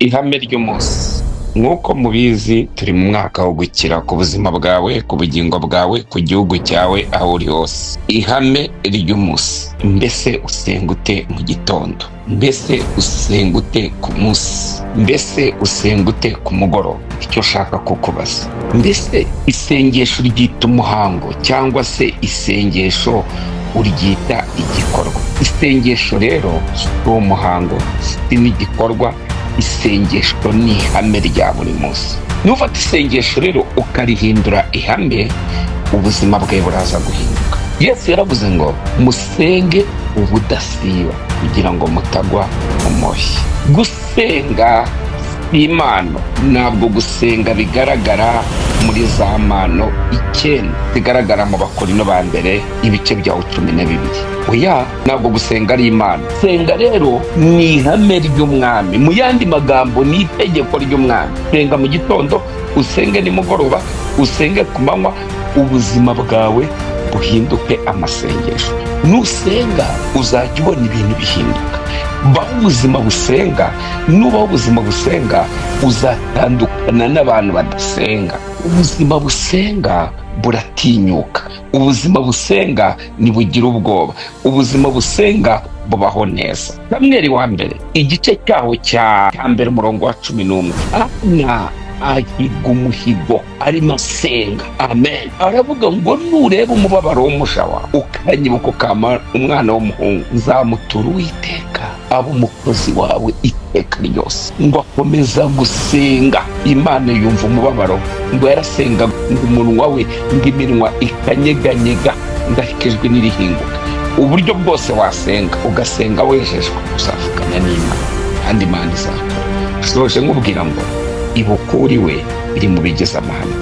ihame ry'umunsi. Nk'uko mubizi turi mu mwaka wo gukira ku buzima bwawe, ku bugingo bwawe, ku gihugu cyawe, aho uri hose. Ihame ry'umunsi. Mbese usenga ute mu gitondo? Mbese usenga ute ku munsi? Mbese usenga ute ku mugoroba? Icyo ushaka kukubaza, mbese isengesho ryita umuhango cyangwa se isengesho uryita igikorwa? Isengesho rero si umuhango, si n'igikorwa. Isengesho ni ihame rya buri munsi. Nufata isengesho rero ukarihindura ihame, ubuzima bwawe buraza guhinduka. Yesu yaravuze ngo musenge ubudasiba kugira ngo mutagwa mu moshya. Gusenga Imana ntabwo gusenga bigaragara muri za mano 9 zigaragara mu Bakorino ba mbere ibice bya 12. Oya, ntabwo gusenga ari Imana. Senga rero ni ihame ry'umwami, mu yandi magambo ni itegeko ry'umwami. Senga mu gitondo, usenge nimugoroba, usenge ku manywa, ubuzima bwawe buhinduke amasengesho. Nusenga uzajya ubona ibintu bihinduka. Baho ubuzima busenga. Nubaho ubuzima busenga uzatandukana n'abantu badasenga. Ubuzima busenga buratinyuka. Ubuzima busenga ntibugira ubwoba. Ubuzima busenga bubaho neza. Samweli wa mbere igice cyaho cya mbere umurongo wa 11. Ana ahiga umuhigo arimo asenga. Amen. Aravuga ngo nureba umubabaro w'umusha wawe ukanyibuka ukama umwana w'umuhungu, nzamutura Uwiteka abo umukozi wawe iteka ryose. Ngo akomeza gusenga, Imana yumva umubabaro. Ngo yarasenga ngo umunwa we ngo iminwa ikanyeganyega ndahikijwe n'irihinguka. Uburyo bwose wasenga, ugasenga wejejwe, uzavugana n'Imana kandi Imana izakora. Soje nkubwira ngo ibukuri we iri mu bigeze amahame.